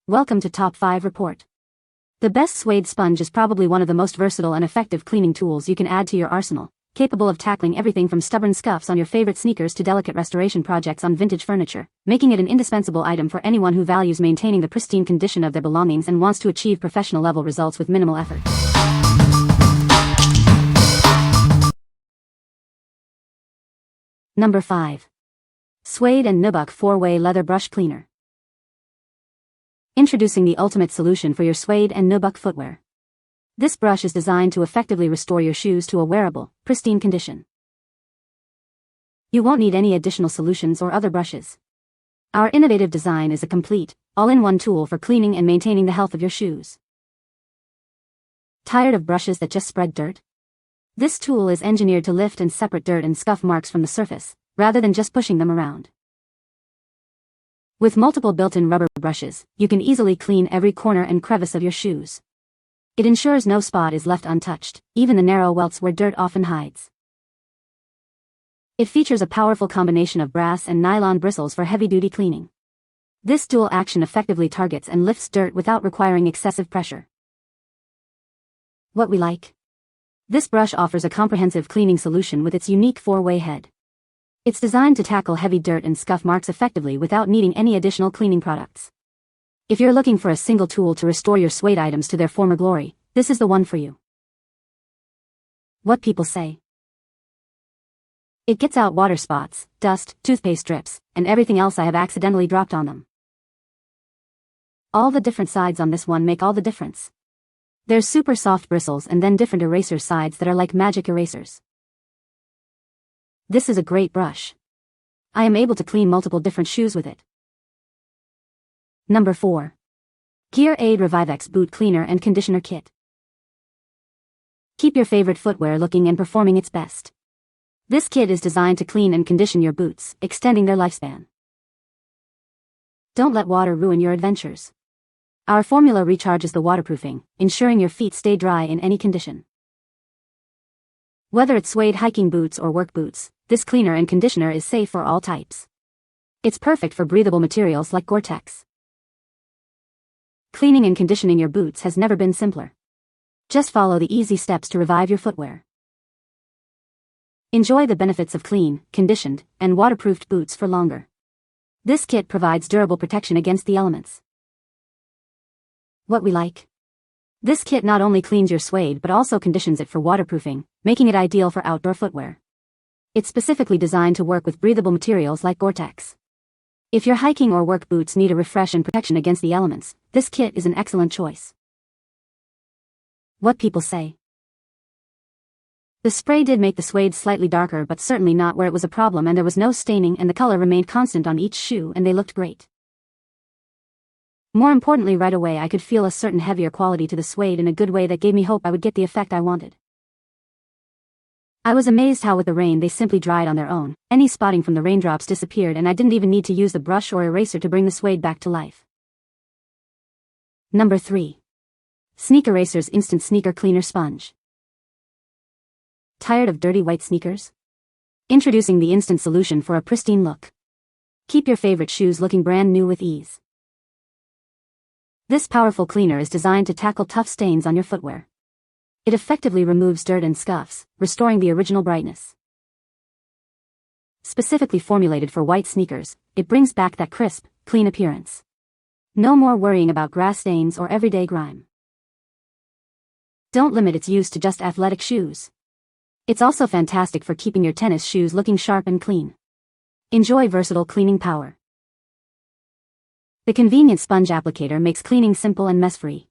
Welcome to Top 5 Report. The best suede sponge is probably one of the most versatile and effective cleaning tools you can add to your arsenal, capable of tackling everything from stubborn scuffs on your favorite sneakers to delicate restoration projects on vintage furniture, making it an indispensable item for anyone who values maintaining the pristine condition of their belongings and wants to achieve professional-level results with minimal effort. Number 5. Suede and Nubuck 4-Way Leather Brush Cleaner. Introducing the ultimate solution for your suede and Nubuck footwear. This brush is designed to effectively restore your shoes to a wearable, pristine condition. You won't need any additional solutions or other brushes. Our innovative design is a complete, all-in-one tool for cleaning and maintaining the health of your shoes. Tired of brushes that just spread dirt? This tool is engineered to lift and separate dirt and scuff marks from the surface, rather than just pushing them around. With multiple built-in rubber brushes, you can easily clean every corner and crevice of your shoes. It ensures no spot is left untouched, even the narrow welts where dirt often hides. It features a powerful combination of brass and nylon bristles for heavy-duty cleaning. This dual action effectively targets and lifts dirt without requiring excessive pressure. What we like? This brush offers a comprehensive cleaning solution with its unique 4-way head. It's designed to tackle heavy dirt and scuff marks effectively without needing any additional cleaning products. If you're looking for a single tool to restore your suede items to their former glory, this is the one for you. What people say. It gets out water spots, dust, toothpaste drips, and everything else I have accidentally dropped on them. All the different sides on this one make all the difference. There's super soft bristles and then different eraser sides that are like magic erasers. This is a great brush. I am able to clean multiple different shoes with it. Number 4. Gear Aid Revivex Boot Cleaner and Conditioner Kit. Keep your favorite footwear looking and performing its best. This kit is designed to clean and condition your boots, extending their lifespan. Don't let water ruin your adventures. Our formula recharges the waterproofing, ensuring your feet stay dry in any condition. Whether it's suede hiking boots or work boots, this cleaner and conditioner is safe for all types. It's perfect for breathable materials like Gore-Tex. Cleaning and conditioning your boots has never been simpler. Just follow the easy steps to revive your footwear. Enjoy the benefits of clean, conditioned, and waterproofed boots for longer. This kit provides durable protection against the elements. What we like? This kit not only cleans your suede but also conditions it for waterproofing, making it ideal for outdoor footwear. It's specifically designed to work with breathable materials like Gore-Tex. If your hiking or work boots need a refresh and protection against the elements, this kit is an excellent choice. What people say. The spray did make the suede slightly darker but certainly not where it was a problem, and there was no staining and the color remained constant on each shoe and they looked great. More importantly, right away I could feel a certain heavier quality to the suede in a good way that gave me hope I would get the effect I wanted. I was amazed how with the rain they simply dried on their own, any spotting from the raindrops disappeared and I didn't even need to use the brush or eraser to bring the suede back to life. Number 3. SneakERASERS Instant Sneaker Cleaner Sponge. Tired of dirty white sneakers? Introducing the instant solution for a pristine look. Keep your favorite shoes looking brand new with ease. This powerful cleaner is designed to tackle tough stains on your footwear. It effectively removes dirt and scuffs, restoring the original brightness. Specifically formulated for white sneakers, it brings back that crisp, clean appearance. No more worrying about grass stains or everyday grime. Don't limit its use to just athletic shoes. It's also fantastic for keeping your tennis shoes looking sharp and clean. Enjoy versatile cleaning power. The convenient sponge applicator makes cleaning simple and mess-free.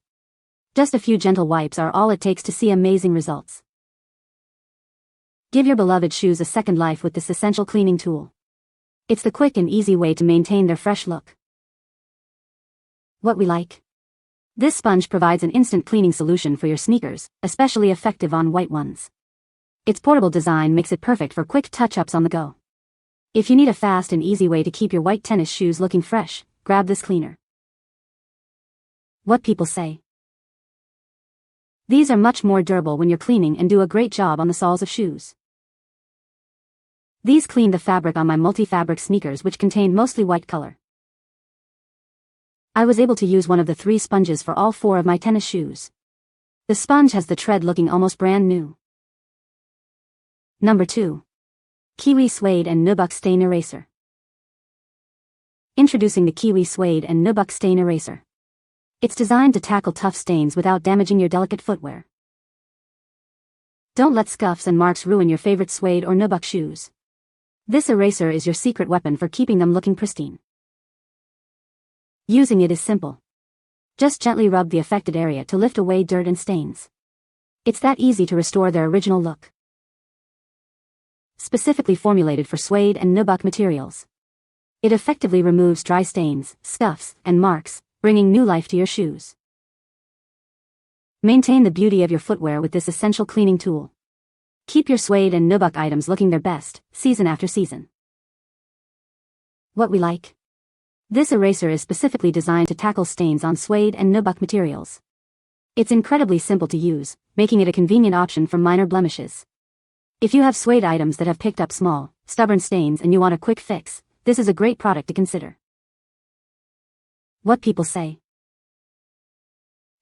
Just a few gentle wipes are all it takes to see amazing results. Give your beloved shoes a second life with this essential cleaning tool. It's the quick and easy way to maintain their fresh look. What we like? This sponge provides an instant cleaning solution for your sneakers, especially effective on white ones. Its portable design makes it perfect for quick touch-ups on the go. If you need a fast and easy way to keep your white tennis shoes looking fresh, grab this cleaner. What people say. These are much more durable when you're cleaning and do a great job on the soles of shoes. These cleaned the fabric on my multi-fabric sneakers which contained mostly white color. I was able to use one of the 3 sponges for all 4 of my tennis shoes. The sponge has the tread looking almost brand new. Number 2. Kiwi Suede and Nubuck Stain Eraser. Introducing the Kiwi Suede and Nubuck Stain Eraser. It's designed to tackle tough stains without damaging your delicate footwear. Don't let scuffs and marks ruin your favorite suede or Nubuck shoes. This eraser is your secret weapon for keeping them looking pristine. Using it is simple. Just gently rub the affected area to lift away dirt and stains. It's that easy to restore their original look. Specifically formulated for suede and Nubuck materials. It effectively removes dry stains, scuffs, and marks, bringing new life to your shoes. Maintain the beauty of your footwear with this essential cleaning tool. Keep your suede and Nubuck items looking their best, season after season. What we like? This eraser is specifically designed to tackle stains on suede and Nubuck materials. It's incredibly simple to use, making it a convenient option for minor blemishes. If you have suede items that have picked up small, stubborn stains and you want a quick fix, this is a great product to consider. What people say.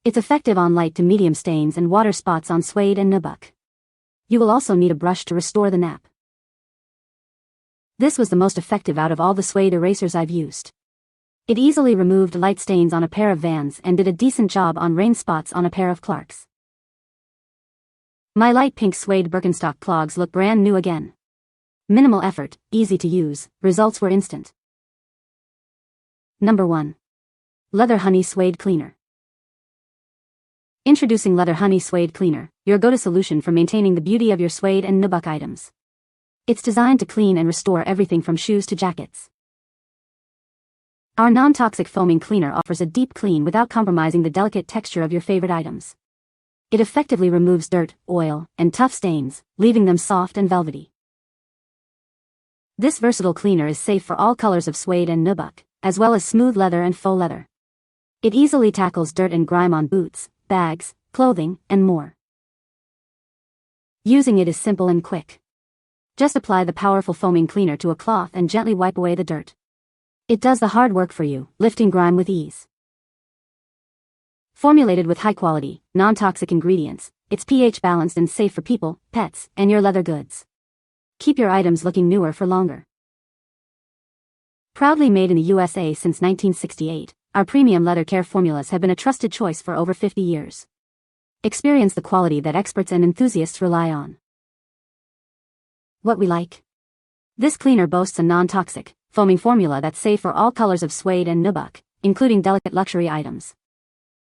It's effective on light to medium stains and water spots on suede and Nubuck. You will also need a brush to restore the nap. This was the most effective out of all the suede erasers I've used. It easily removed light stains on a pair of Vans and did a decent job on rain spots on a pair of Clarks. My light pink suede Birkenstock clogs look brand new again. Minimal effort, easy to use, results were instant. Number 1. Leather Honey Suede Cleaner. Introducing Leather Honey Suede Cleaner, your go-to solution for maintaining the beauty of your suede and Nubuck items. It's designed to clean and restore everything from shoes to jackets. Our non-toxic foaming cleaner offers a deep clean without compromising the delicate texture of your favorite items. It effectively removes dirt, oil, and tough stains, leaving them soft and velvety. This versatile cleaner is safe for all colors of suede and Nubuck, as well as smooth leather and faux leather. It easily tackles dirt and grime on boots, bags, clothing, and more. Using it is simple and quick. Just apply the powerful foaming cleaner to a cloth and gently wipe away the dirt. It does the hard work for you, lifting grime with ease. Formulated with high-quality, non-toxic ingredients, it's pH balanced and safe for people, pets, and your leather goods. Keep your items looking newer for longer. Proudly made in the USA since 1968, our premium leather care formulas have been a trusted choice for over 50 years. Experience the quality that experts and enthusiasts rely on. What we like? This cleaner boasts a non-toxic, foaming formula that's safe for all colors of suede and Nubuck, including delicate luxury items.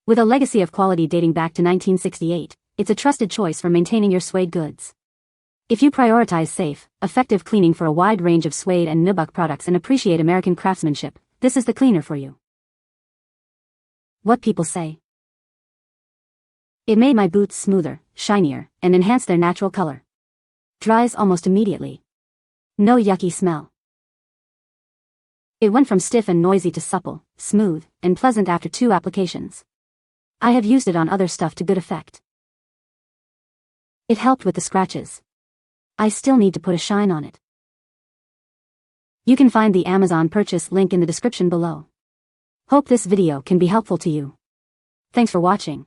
With a legacy of quality dating back to 1968, it's a trusted choice for maintaining your suede goods. If you prioritize safe, effective cleaning for a wide range of suede and Nubuck products and appreciate American craftsmanship, this is the cleaner for you. What people say. It made my boots smoother, shinier, and enhanced their natural color. Dries almost immediately. No yucky smell. It went from stiff and noisy to supple, smooth, and pleasant after 2 applications. I have used it on other stuff to good effect. It helped with the scratches. I still need to put a shine on it. You can find the Amazon purchase link in the description below. Hope this video can be helpful to you. Thanks for watching.